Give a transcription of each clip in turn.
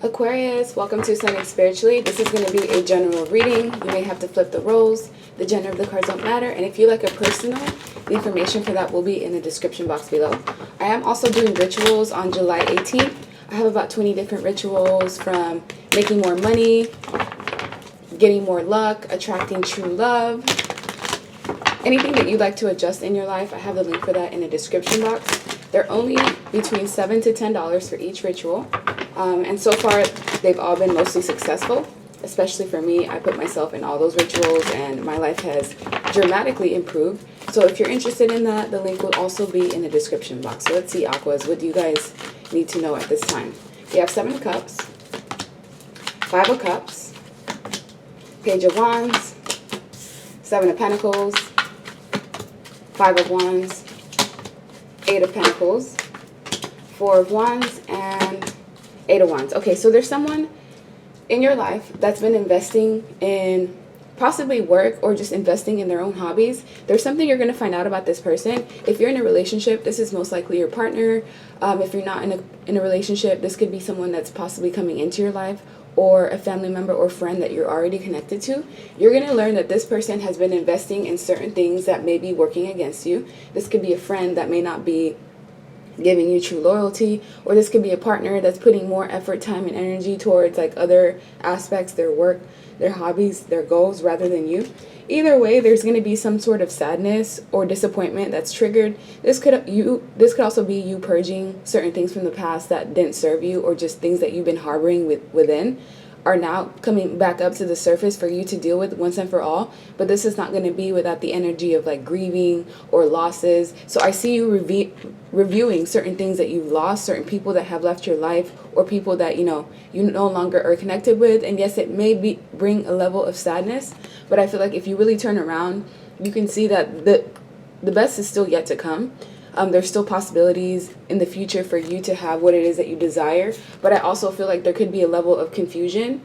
Aquarius, welcome to Sunday Spiritually. This is going to be a general reading. You may have to flip the roles. The gender of the cards don't matter. And if you like a personal, the information for that will be in the description box below. I am also doing rituals on July 18th. I have about 20 different rituals, from making more money, getting more luck, attracting true love. Anything that you'd like to adjust in your life, I have the link for that in the description box. They're only between $7 to $10 for each ritual. And so far, they've all been mostly successful, especially for me. I put myself in all those rituals, and my life has dramatically improved. So if you're interested in that, the link will also be in the description box. So let's see, Aquas, what do you guys need to know at this time? We have 7 of Cups, 5 of Cups, Page of Wands, 7 of Pentacles, 5 of Wands, 8 of Pentacles, 4 of Wands, and 8 of Wands. Okay, so there's someone in your life that's been investing in possibly work or just investing in their own hobbies. There's something you're going to find out about this person. If you're in a relationship, this is most likely your partner. If you're not in a relationship, this could be someone that's possibly coming into your life, or a family member or friend that you're already connected to. You're going to learn that this person has been investing in certain things that may be working against you. This could be a friend that may not be giving you true loyalty, or this could be a partner that's putting more effort, time, and energy towards like other aspects, their work, their hobbies, their goals, rather than you. Either way, there's going to be some sort of sadness or disappointment that's triggered. This could also be you purging certain things from the past that didn't serve you, or just things that you've been harboring within are now coming back up to the surface for you to deal with once and for all. But this is not going to be without the energy of like grieving or losses. So I see you reviewing certain things that you've lost, certain people that have left your life, or people that you no longer are connected with. And yes, it may bring a level of sadness, but I feel like if you really turn around, you can see that the best is still yet to come. There's still possibilities in the future for you to have what it is that you desire. But I also feel like there could be a level of confusion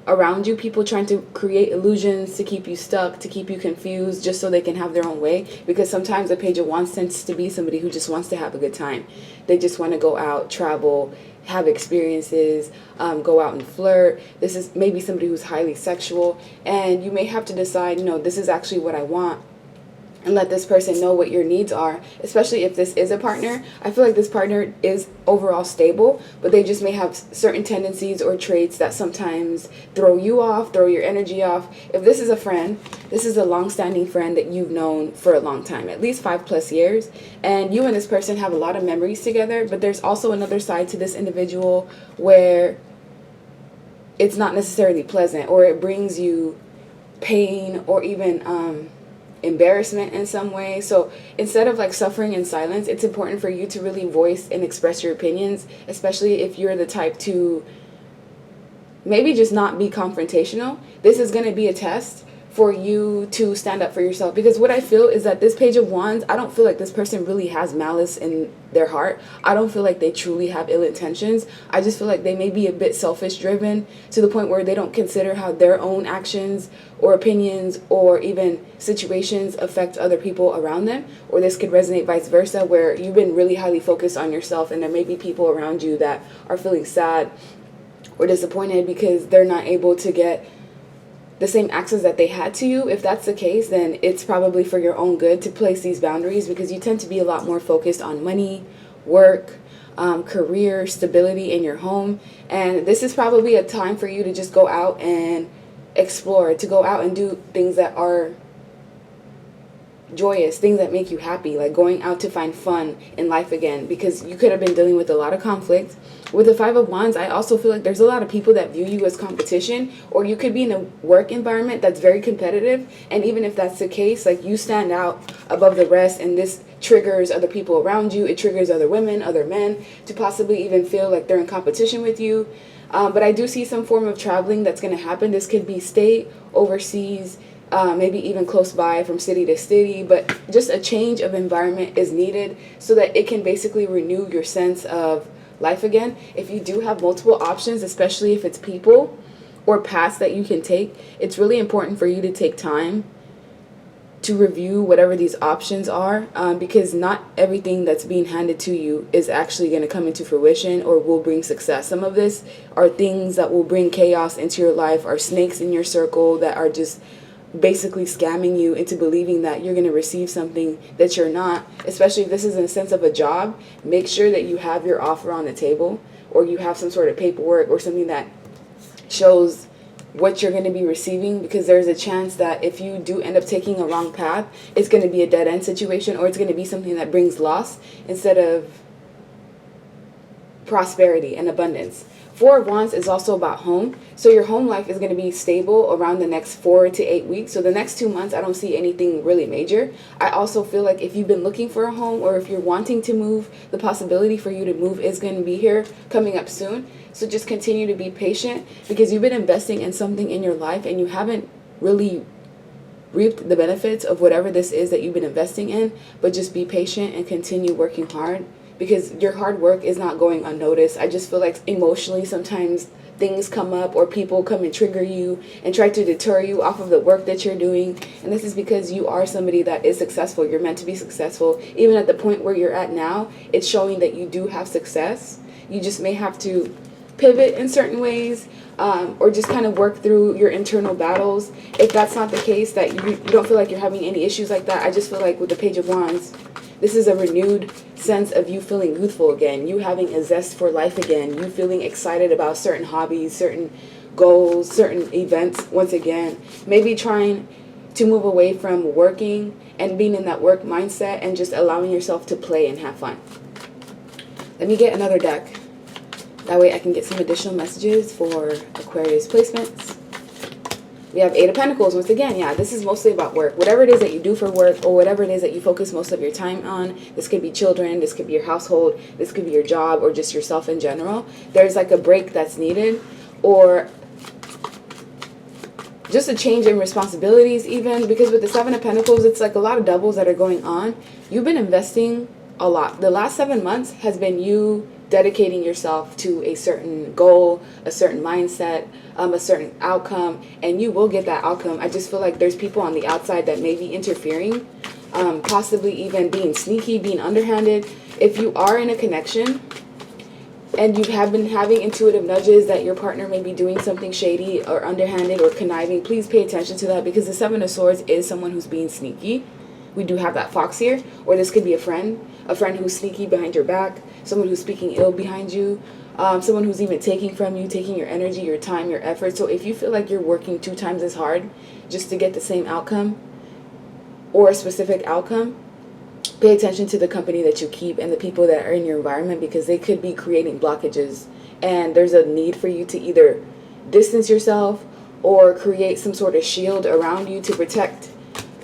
around you. People trying to create illusions to keep you stuck, to keep you confused, just so they can have their own way. Because sometimes the Page of Wands tends to be somebody who just wants to have a good time. They just want to go out, travel, have experiences, go out and flirt. This is maybe somebody who's highly sexual. And you may have to decide, this is actually what I want. And let this person know what your needs are, especially if this is a partner. I feel like this partner is overall stable, but they just may have certain tendencies or traits that sometimes throw you off, throw your energy off. If this is a friend, this is a long-standing friend that you've known for a long time, at least 5+ years, and you and this person have a lot of memories together. But there's also another side to this individual where it's not necessarily pleasant, or it brings you pain, or even embarrassment in some way. So instead of like suffering in silence, it's important for you to really voice and express your opinions, especially if you're the type to maybe just not be confrontational. This is going to be a test for you to stand up for yourself, because what I feel is that this Page of Wands, I don't feel like this person really has malice in their heart. I don't feel like they truly have ill intentions. I just feel like they may be a bit selfish driven, to the point where they don't consider how their own actions or opinions or even situations affect other people around them. Or this could resonate vice versa, where you've been really highly focused on yourself, and there may be people around you that are feeling sad or disappointed because they're not able to get the same access that they had to you. If that's the case, then it's probably for your own good to place these boundaries, because you tend to be a lot more focused on money, work, career, stability in your home. And this is probably a time for you to just go out and explore, to go out and do things that are joyous, things that make you happy, like going out to find fun in life again, because you could have been dealing with a lot of conflict. With the 5 of Wands, I also feel like there's a lot of people that view you as competition, or you could be in a work environment that's very competitive, and even if that's the case, like you stand out above the rest, and this triggers other people around you. It triggers other women, other men, to possibly even feel like they're in competition with you. But I do see some form of traveling that's going to happen. This could be state, overseas, maybe even close by, from city to city, but just a change of environment is needed so that it can basically renew your sense of life again. If you do have multiple options, especially if it's people or paths that you can take, it's really important for you to take time to review whatever these options are, because not everything that's being handed to you is actually going to come into fruition or will bring success. Some of this are things that will bring chaos into your life, are snakes in your circle that are just basically scamming you into believing that you're going to receive something that you're not. Especially if this is in the sense of a job, make sure that you have your offer on the table, or you have some sort of paperwork or something that shows what you're going to be receiving, because there's a chance that if you do end up taking a wrong path, it's going to be a dead-end situation, or it's going to be something that brings loss instead of prosperity and abundance. Four of Wands is also about home. So your home life is going to be stable around the next 4 to 8 weeks. So the next 2 months, I don't see anything really major. I also feel like if you've been looking for a home, or if you're wanting to move, the possibility for you to move is going to be here coming up soon. So just continue to be patient, because you've been investing in something in your life and you haven't really reaped the benefits of whatever this is that you've been investing in. But just be patient and continue working hard, because your hard work is not going unnoticed. I just feel like emotionally sometimes things come up, or people come and trigger you and try to deter you off of the work that you're doing. And this is because you are somebody that is successful. You're meant to be successful. Even at the point where you're at now, it's showing that you do have success. You just may have to pivot in certain ways, or just kind of work through your internal battles. If that's not the case, that you don't feel like you're having any issues like that, I just feel like with the Page of Wands, this is a renewed sense of you feeling youthful again, you having a zest for life again, you feeling excited about certain hobbies, certain goals, certain events once again. Maybe trying to move away from working and being in that work mindset and just allowing yourself to play and have fun. Let me get another deck. That way I can get some additional messages for Aquarius placements. We have Eight of Pentacles once again. Yeah, this is mostly about work. Whatever it is that you do for work, or whatever it is that you focus most of your time on. This could be children, this could be your household, this could be your job, or just yourself in general. There's like a break that's needed, or just a change in responsibilities even, because with the Seven of Pentacles, it's like a lot of doubles that are going on. You've been investing a lot. The last 7 months has been you dedicating yourself to a certain goal, a certain mindset, a certain outcome, and you will get that outcome. I just feel like there's people on the outside that may be interfering, possibly even being sneaky, being underhanded. If you are in a connection and you have been having intuitive nudges that your partner may be doing something shady or underhanded or conniving, please pay attention to that, because the Seven of Swords is someone who's being sneaky. We do have that fox here, or this could be a friend who's sneaky behind your back, someone who's speaking ill behind you, someone who's even taking from you, taking your energy, your time, your effort. So if you feel like you're working 2 times as hard just to get the same outcome or a specific outcome, pay attention to the company that you keep and the people that are in your environment, because they could be creating blockages. And there's a need for you to either distance yourself or create some sort of shield around you to protect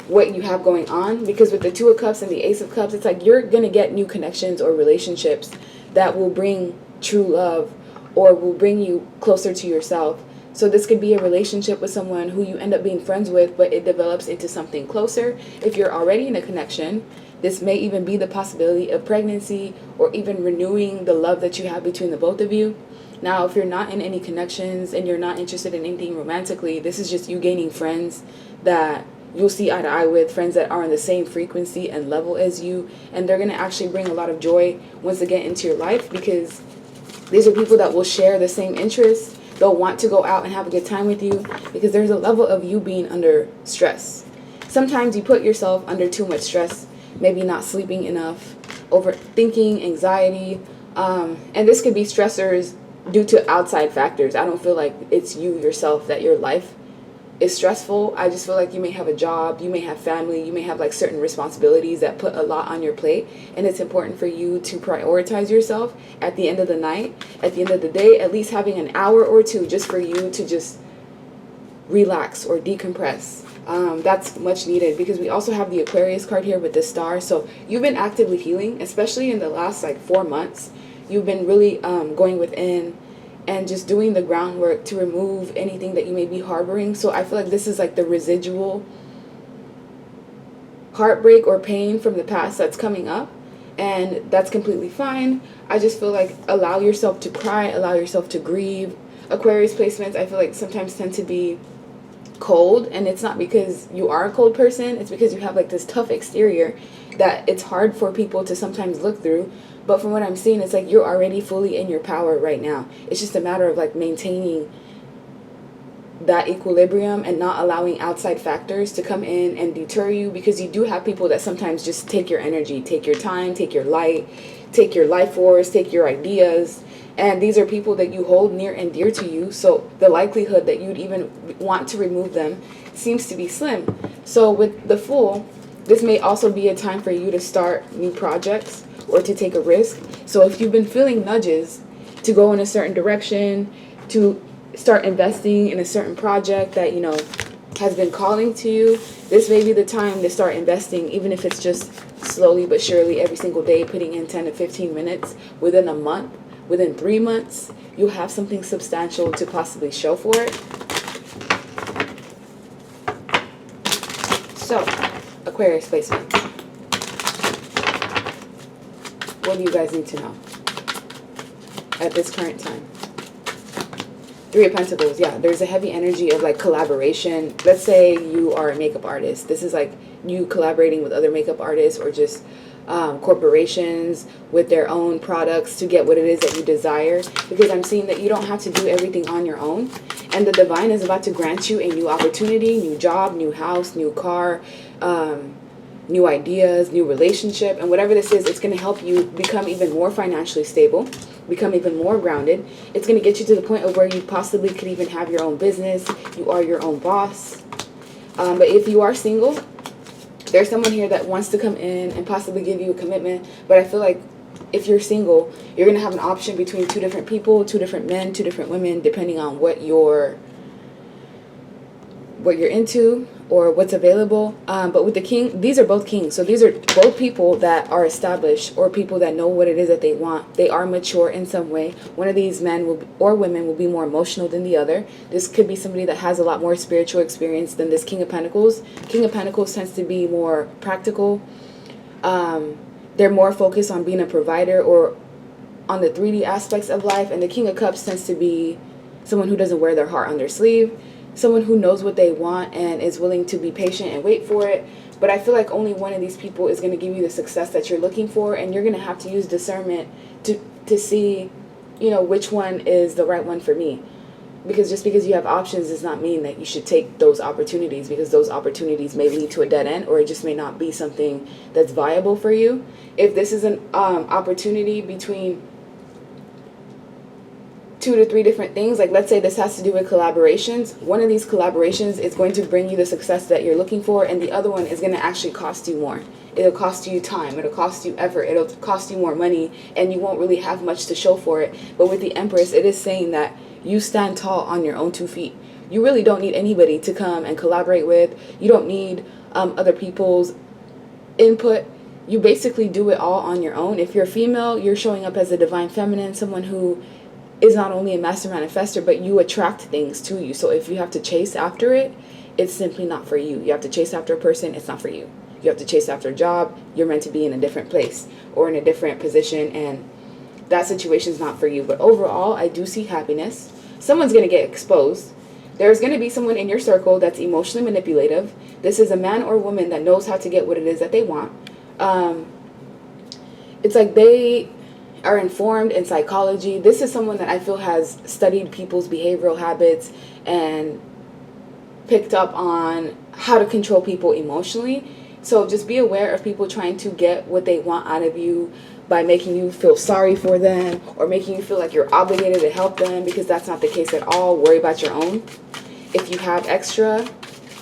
what you have going on. Because with the Two of Cups and the Ace of Cups, it's like you're going to get new connections or relationships that will bring true love or will bring you closer to yourself. So this could be a relationship with someone who you end up being friends with, but it develops into something closer. If you're already in a connection, this may even be the possibility of pregnancy or even renewing the love that you have between the both of you. Now, if you're not in any connections and you're not interested in anything romantically, this is just you gaining friends that you'll see eye to eye with, friends that are on the same frequency and level as you, and they're going to actually bring a lot of joy once again into your life, because these are people that will share the same interests. They'll want to go out and have a good time with you, because there's a level of you being under stress. Sometimes you put yourself under too much stress, maybe not sleeping enough, overthinking, anxiety, and this could be stressors due to outside factors. I don't feel like it's you yourself that your life is stressful. I just feel like you may have a job, you may have family, you may have like certain responsibilities that put a lot on your plate, and it's important for you to prioritize yourself at the end of the night, at the end of the day, at least having an hour or two just for you to just relax or decompress. That's much needed, because we also have the Aquarius card here with the star. So you've been actively healing, especially in the last like 4 months. You've been really going within and just doing the groundwork to remove anything that you may be harboring. So I feel like this is like the residual heartbreak or pain from the past that's coming up, and that's completely fine. I just feel like allow yourself to cry, allow yourself to grieve. Aquarius placements, I feel like sometimes tend to be cold, and it's not because you are a cold person, it's because you have like this tough exterior that it's hard for people to sometimes look through. But from what I'm seeing, it's like you're already fully in your power right now. It's just a matter of like maintaining that equilibrium and not allowing outside factors to come in and deter you, because you do have people that sometimes just take your energy, take your time, take your light, take your life force, take your ideas. And these are people that you hold near and dear to you, so the likelihood that you'd even want to remove them seems to be slim. So with the Fool, this may also be a time for you to start new projects or to take a risk. So if you've been feeling nudges to go in a certain direction, to start investing in a certain project that, you know, has been calling to you, this may be the time to start investing, even if it's just slowly but surely every single day, putting in 10 to 15 minutes. Within a month, within 3 months, you'll have something substantial to possibly show for it. So, Aquarius placement. What do you guys need to know at this current time? 3 of Pentacles, yeah, there's a heavy energy of like collaboration. Let's say you are a makeup artist. This is like you collaborating with other makeup artists, or just corporations with their own products to get what it is that you desire. Because I'm seeing that you don't have to do everything on your own. And the divine is about to grant you a new opportunity, new job, new house, new car, new ideas, new relationship. And whatever this is, it's going to help you become even more financially stable, become even more grounded. It's going to get you to the point of where you possibly could even have your own business. You are your own boss. But if you are single, there's someone here that wants to come in and possibly give you a commitment. But I feel like if you're single, you're going to have an option between 2 different people, 2 different men, 2 different women, depending on what you're into or what's available. But with the King, these are both kings. So these are both people that are established, or people that know what it is that they want. They are mature in some way. One of these men or women will be more emotional than the other. This could be somebody that has a lot more spiritual experience than this King of Pentacles. King of Pentacles tends to be more practical. They're more focused on being a provider or on the 3D aspects of life. And the King of Cups tends to be someone who doesn't wear their heart on their sleeve. Someone who knows what they want and is willing to be patient and wait for it. But I feel like only one of these people is going to give you the success that you're looking for. And you're going to have to use discernment to see, you know, which one is the right one for me. Because just because you have options does not mean that you should take those opportunities, because those opportunities may lead to a dead end, or it just may not be something that's viable for you. If this is an opportunity between 2 to 3 different things, like let's say this has to do with collaborations, one of these collaborations is going to bring you the success that you're looking for, and the other one is going to actually cost you more. It'll cost you time, it'll cost you effort, it'll cost you more money, and you won't really have much to show for it. But with the Empress, it is saying that you stand tall on your own 2 feet. You really don't need anybody to come and collaborate with. You don't need other people's input. You basically do it all on your own. If you're female, you're showing up as a divine feminine, someone who is not only a master manifestor, but you attract things to you. So if you have to chase after it, it's simply not for you. You have to chase after a person, it's not for you. You have to chase after a job, you're meant to be in a different place or in a different position, and that situation's not for you. But overall, I do see happiness. Someone's going to get exposed. There's going to be someone in your circle that's emotionally manipulative. This is a man or woman that knows how to get what it is that they want. It's like they are informed in psychology. This is someone that I feel has studied people's behavioral habits and picked up on how to control people emotionally. So just be aware of people trying to get what they want out of you by making you feel sorry for them or making you feel like you're obligated to help them, because that's not the case at all. Worry about your own. If you have extra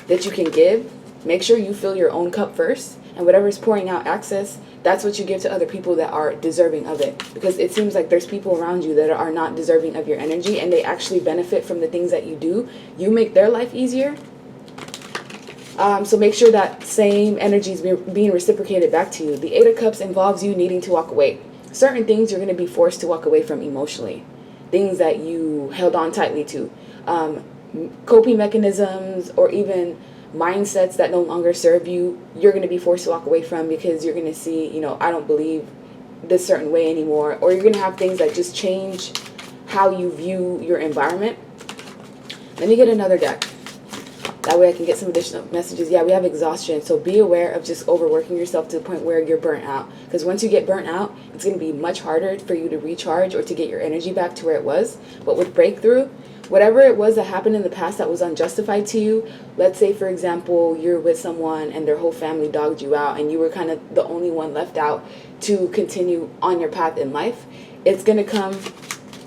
that you can give, make sure you fill your own cup first, and whatever's pouring out excess, that's what you give to other people that are deserving of it. Because it seems like there's people around you that are not deserving of your energy, and they actually benefit from the things that you do. You make their life easier. So make sure that same energy is being reciprocated back to you. The 8 of Cups involves you needing to walk away. Certain things you're going to be forced to walk away from emotionally. Things that you held on tightly to. Coping mechanisms or even mindsets that no longer serve you, you're going to be forced to walk away from, because you're going to see, you know, I don't believe this certain way anymore. Or you're going to have things that just change how you view your environment. Let me get another deck. That way I can get some additional messages. Yeah, we have exhaustion. So be aware of just overworking yourself to the point where you're burnt out. Because once you get burnt out, it's going to be much harder for you to recharge or to get your energy back to where it was. But with breakthrough, whatever it was that happened in the past that was unjustified to you, let's say, for example, you're with someone and their whole family dogged you out and you were kind of the only one left out to continue on your path in life, it's going to come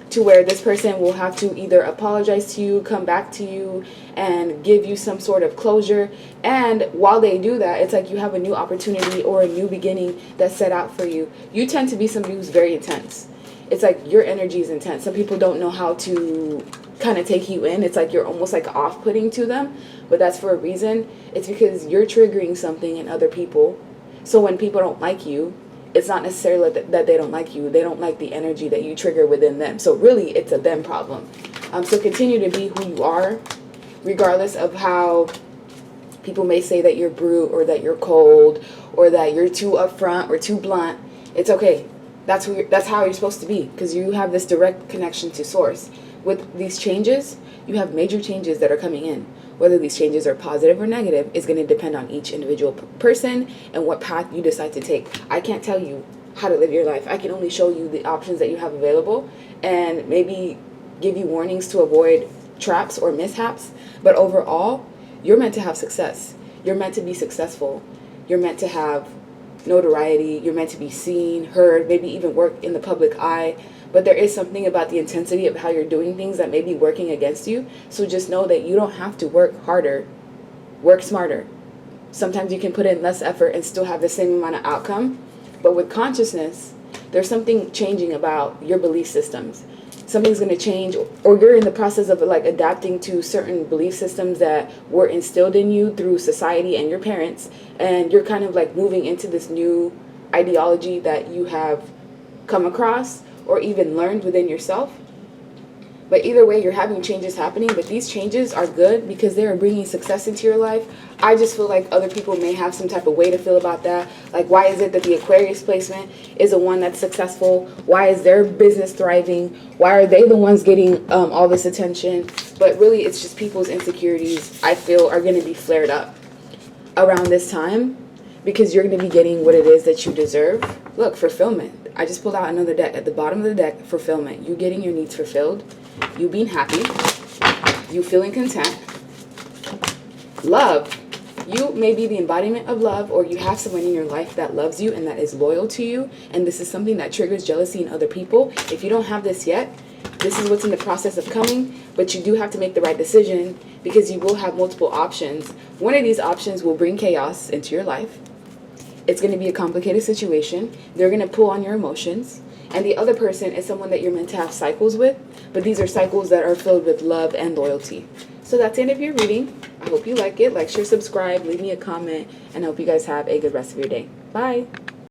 to where this person will have to either apologize to you, come back to you, and give you some sort of closure. And while they do that, it's like you have a new opportunity or a new beginning that's set out for you. You tend to be somebody who's very intense. It's like your energy is intense. Some people don't know how to kind of take you in. It's like you're almost like off-putting to them, but that's for a reason. It's because you're triggering something in other people. So when people don't like you, it's not necessarily that they don't like you. They don't like the energy that you trigger within them. So really, it's a them problem. So continue to be who you are, regardless of how people may say that you're brute or that you're cold or that you're too upfront or too blunt. It's okay. That's how you're supposed to be, because you have this direct connection to source. With these changes, you have major changes that are coming in. Whether these changes are positive or negative is going to depend on each individual person and what path you decide to take. I can't tell you how to live your life. I can only show you the options that you have available and maybe give you warnings to avoid traps or mishaps. But overall, you're meant to have success. You're meant to be successful. You're meant to have notoriety. You're meant to be seen, heard, maybe even work in the public eye. But there is something about the intensity of how you're doing things that may be working against you. So just know that you don't have to work harder. Work smarter. Sometimes you can put in less effort and still have the same amount of outcome. But with consciousness, there's something changing about your belief systems. Something's going to change, or you're in the process of like adapting to certain belief systems that were instilled in you through society and your parents. And you're kind of like moving into this new ideology that you have come across or even learned within yourself. But either way, you're having changes happening, but these changes are good because they are bringing success into your life. I just feel like other people may have some type of way to feel about that. Like, why is it that the Aquarius placement is the one that's successful? Why is their business thriving? Why are they the ones getting all this attention? But really, it's just people's insecurities, I feel, are going to be flared up around this time because you're going to be getting what it is that you deserve. Look, fulfillment. I just pulled out another deck. At the bottom of the deck, fulfillment. You getting your needs fulfilled. You being happy. You feeling content. Love. You may be the embodiment of love, or you have someone in your life that loves you and that is loyal to you. And this is something that triggers jealousy in other people. If you don't have this yet, this is what's in the process of coming. But you do have to make the right decision because you will have multiple options. One of these options will bring chaos into your life. It's going to be a complicated situation. They're going to pull on your emotions. And the other person is someone that you're meant to have cycles with. But these are cycles that are filled with love and loyalty. So that's the end of your reading. I hope you like it. Like, share, subscribe, leave me a comment. And I hope you guys have a good rest of your day. Bye.